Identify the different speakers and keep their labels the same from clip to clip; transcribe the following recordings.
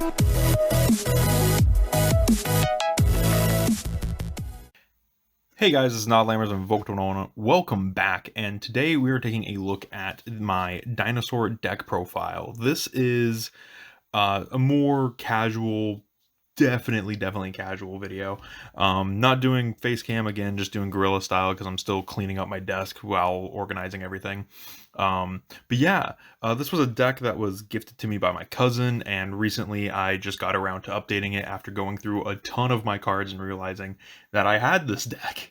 Speaker 1: Hey guys, this is Nod Lammers and Volktonona. Welcome back, and today we are taking a look at my Dinosaur deck profile. This is a more casual, definitely casual video. Not doing face cam again, just doing gorilla style because I'm still cleaning up my desk while organizing everything. But yeah, this was a deck that was gifted to me by my cousin, and recently I just got around to updating it after going through a ton of my cards and realizing that I had this deck.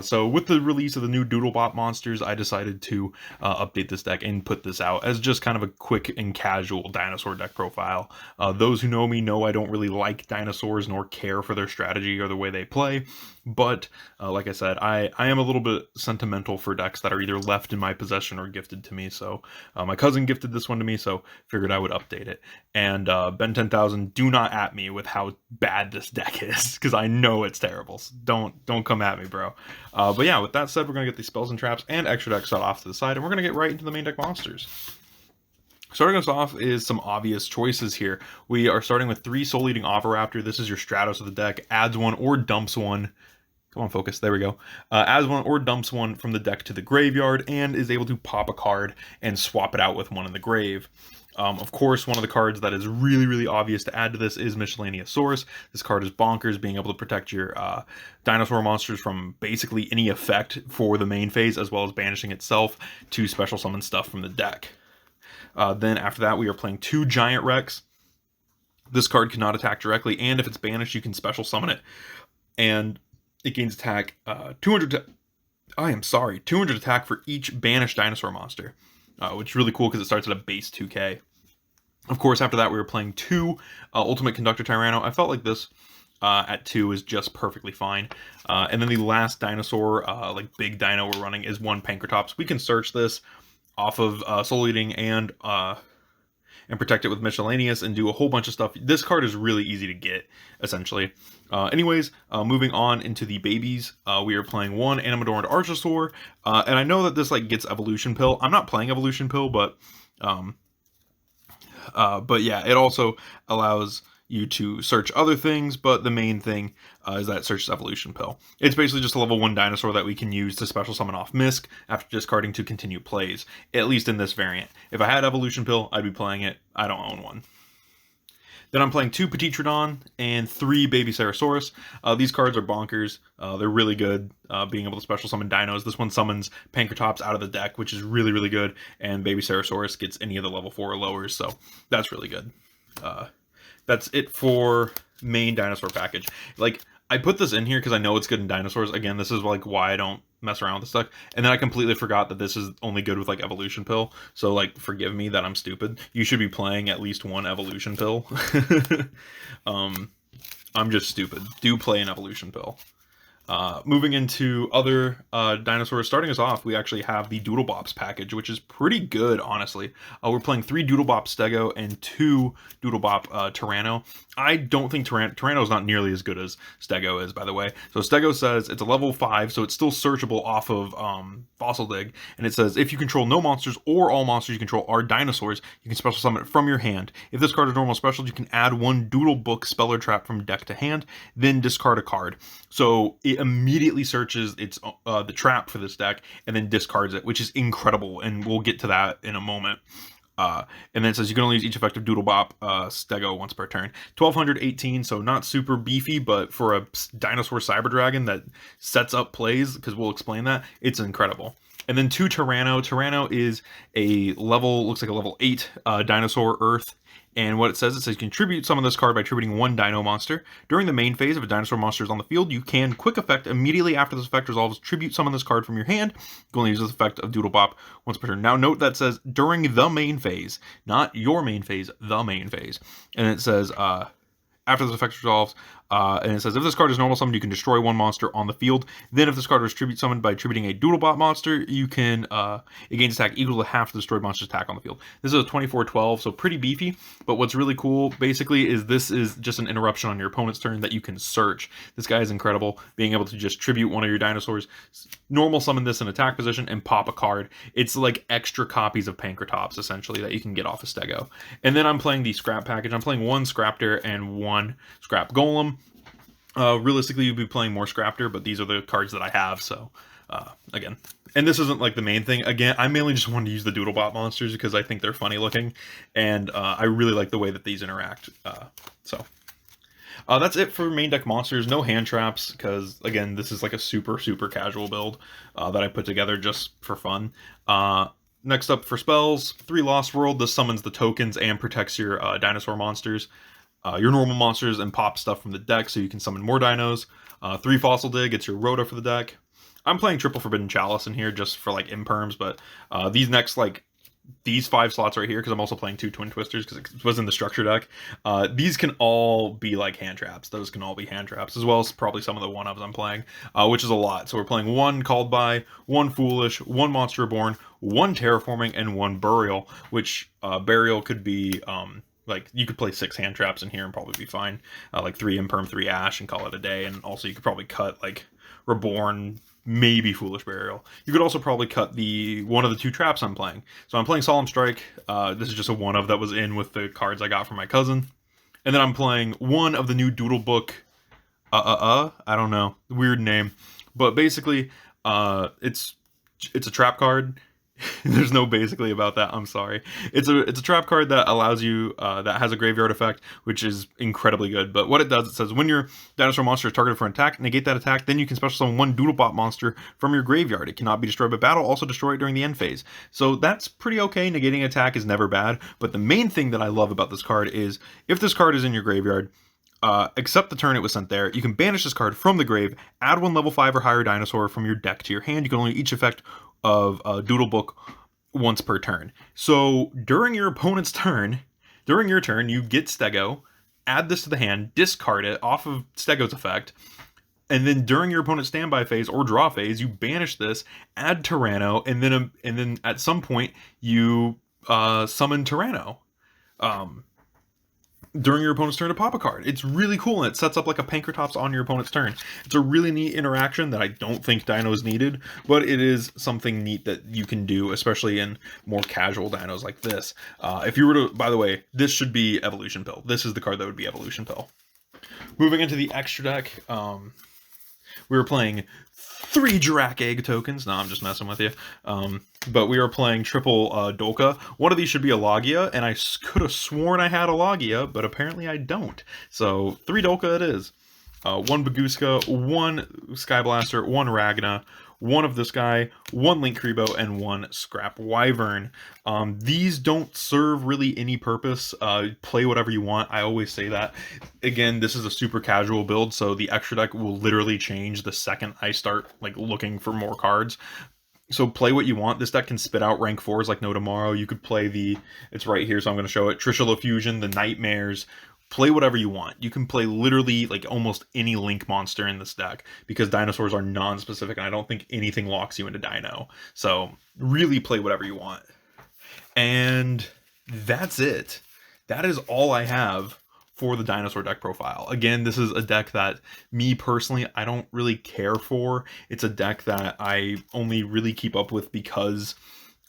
Speaker 1: So with the release of the new Doodlebop monsters, I decided to update this deck and put this out as just kind of a quick and casual dinosaur deck profile. Those who know me know I don't really like dinosaurs nor care for their strategy or the way they play, but like I said, I am a little bit sentimental for decks that are either left in my possession or gifted to me. So my cousin gifted this one to me, so figured I would update it. And Ben 10,000, do not at me with how bad this deck is, because I know it's terrible. So don't come at me, bro. But yeah, with that said, we're gonna get these spells and traps and extra deck set off to the side, and we're gonna get right into the main deck monsters. Starting us off is some obvious choices here. We are starting with 3 Soul Eating Oviraptor. This is your Stratos of the deck. Adds 1 or dumps 1. Come on, focus. There we go. Adds 1 or dumps 1 from the deck to the graveyard, and is able to pop a card and swap it out with 1 in the grave. Of course, one of the cards that is really obvious to add to this is Miscellaneousaurus. This card is bonkers, being able to protect your dinosaur monsters from basically any effect for the main phase, as well as banishing itself to special summon stuff from the deck. Then after that, we are playing 2 Giant Rex. This card cannot attack directly, and if it's banished, you can special summon it. And it gains attack 200 attack for each banished dinosaur monster, which is really cool because it starts at a base 2k. Of course, after that, we were playing 2 Ultimate Conductor Tyranno. I felt like this at 2 is just perfectly fine. And then the last dinosaur, like big dino we're running, is 1 Pankratops. We can search this off of Soul Eating and protect it with Miscellaneous and do a whole bunch of stuff. This card is really easy to get, essentially. Anyways, moving on into the babies, we are playing 1 Animadorned Archosaur, and I know that this like gets Evolution Pill. I'm not playing Evolution Pill, but yeah, it also allows you to search other things, but the main thing is that it searches Evolution Pill. It's basically just a level 1 dinosaur that we can use to special summon off Misk after discarding to continue plays, at least in this variant. If I had Evolution Pill, I'd be playing it. I don't own one. Then I'm playing 2 Petitrodon and 3 Baby Ceratosaurus. These cards are bonkers. They're really good, being able to special summon dinos. This one summons Pankratops out of the deck, which is really good, and Baby Ceratosaurus gets any of the level 4 or lowers, so that's really good. That's it for main dinosaur package. Like, I put this in here because I know it's good in dinosaurs. Again, this is like why I don't mess around with this stuff. And then I completely forgot that this is only good with like Evolution Pill. So like, forgive me that I'm stupid. You should be playing at least 1 Evolution Pill. I'm just stupid. Do play an Evolution Pill. Moving into other dinosaurs, starting us off, we actually have the Doodlebops package, which is pretty good, honestly. We're playing 3 Doodlebop Stego and 2 Doodlebop Tyranno. I don't think Tyranno is not nearly as good as Stego is, by the way. So Stego says it's a level 5, so it's still searchable off of Fossil Dig, and it says if you control no monsters or all monsters you control are dinosaurs, you can special summon it from your hand. If this card is normal special, you can add 1 Doodle Book Speller Trap from deck to hand, then discard a card. So it immediately searches its the trap for this deck and then discards it, which is incredible, and we'll get to that in a moment. And then it says you can only use each effective Doodlebop Stego once per turn. 1218, so not super beefy, but for a dinosaur cyber dragon that sets up plays, because we'll explain that, it's incredible. And then 2 Tyranno. Tyranno is a level, looks like a level 8 dinosaur Earth. And what it says you contribute summon this card by attributing 1 dino monster. During the main phase, if a dinosaur monster is on the field, you can quick effect immediately after this effect resolves, tribute summon this card from your hand. You can only use this effect of Doodlebop once per turn. Now note that says during the main phase, not your main phase, the main phase. And it says after this effect resolves, And it says, if this card is normal summoned, you can destroy one monster on the field. Then if this card is tribute summoned by tributing a Doodlebot monster, you can, it gains attack equal to half the destroyed monster's attack on the field. This is a 24-12, so pretty beefy. But what's really cool, basically, is this is just an interruption on your opponent's turn that you can search. This guy is incredible, being able to just tribute one of your dinosaurs, normal summon this in attack position, and pop a card. It's like extra copies of Pankratops, essentially, that you can get off of Stego. And then I'm playing the Scrap package. I'm playing one Scraptor and one Scrap Golem. Realistically, you'd be playing more Scraptor, but these are the cards that I have, so, again. And this isn't, like, the main thing. Again, I mainly just wanted to use the Doodlebot monsters because I think they're funny looking, and I really like the way that these interact, so. That's it for main deck monsters. No hand traps, because, again, this is, like, a super, super casual build that I put together just for fun. Next up for spells, 3 Lost World. This summons the tokens and protects your dinosaur monsters. Your normal monsters, and pop stuff from the deck so you can summon more dinos. 3 Fossil Dig, it's your Rhoda for the deck. I'm playing triple Forbidden Chalice in here just for like imperms, but these next, like, these 5 slots right here, because I'm also playing 2 Twin Twisters because it was in the structure deck. These can all be like hand traps. Those can all be hand traps, as well as probably some of the 1-ofs I'm playing, which is a lot. So we're playing 1 Called By, 1 Foolish, 1 Monster Reborn, 1 Terraforming, and 1 Burial, which Burial could be... like, you could play 6 hand traps in here and probably be fine. Like 3 Imperm, 3 Ash, and call it a day. And also you could probably cut, like, Reborn, maybe Foolish Burial. You could also probably cut one of the 2 traps I'm playing. So I'm playing Solemn Strike. This is just a 1-of that was in with the cards I got from my cousin. And then I'm playing 1 of the new Doodle Book. I don't know. Weird name. But basically, it's a trap card. There's no basically about that. I'm sorry. It's a trap card that allows you that has a graveyard effect, which is incredibly good. But what it does, it says when your dinosaur monster is targeted for an attack, negate that attack. Then you can special summon 1 Doodlebot monster from your graveyard. It cannot be destroyed by battle. Also destroy it during the end phase. So that's pretty okay. Negating attack is never bad. But the main thing that I love about this card is if this card is in your graveyard, except the turn it was sent there, you can banish this card from the grave, add 1 level 5 or higher dinosaur from your deck to your hand. You can only each effect of Doodle Book once per turn. So during your opponent's turn, you get Stego, add this to the hand, discard it off of Stego's effect, and then during your opponent's standby phase or draw phase, you banish this, add Tyranno, and then at some point you summon Tyranno. During your opponent's turn to pop a card. It's really cool, and it sets up like a Pankratops on your opponent's turn. It's a really neat interaction that I don't think dinos needed, but it is something neat that you can do, especially in more casual dinos like this. If you were to, by the way, this should be Evolution Pill. This is the card that would be Evolution Pill. Moving into the extra deck, we were playing 3 Drak Egg tokens. No, I'm just messing with you. But we are playing triple Dolka. One of these should be a Logia, and I could have sworn I had a Logia, but apparently I don't. So 3 Dolka it is. 1 Baguska, 1 Sky Blaster, 1 Ragna, 1 of this guy, 1 Link Kribo, and 1 Scrap Wyvern. These don't serve really any purpose. Play whatever you want. I always say that. Again, this is a super casual build, so the extra deck will literally change the second I start like looking for more cards. So play what you want. This deck can spit out rank 4s like no tomorrow. You could play it's right here, so I'm going to show it, Trishula Fusion, the Nightmares. Play whatever you want. You can play literally like almost any Link monster in this deck because dinosaurs are non-specific, and I don't think anything locks you into Dino. So really play whatever you want. And that's it. That is all I have for the dinosaur deck profile. Again, this is a deck that me personally, I don't really care for. It's a deck that I only really keep up with because,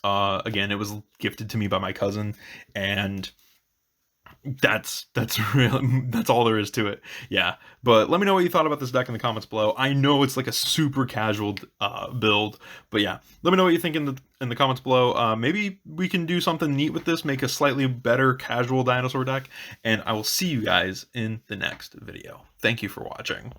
Speaker 1: again, it was gifted to me by my cousin, and that's all there is to it. Yeah, but let me know what you thought about this deck in the comments below. I know it's like a super casual build, but yeah, let me know what you think in the comments below. Maybe we can do something neat with this, make a slightly better casual dinosaur deck, and I will see you guys in the next video. Thank you for watching.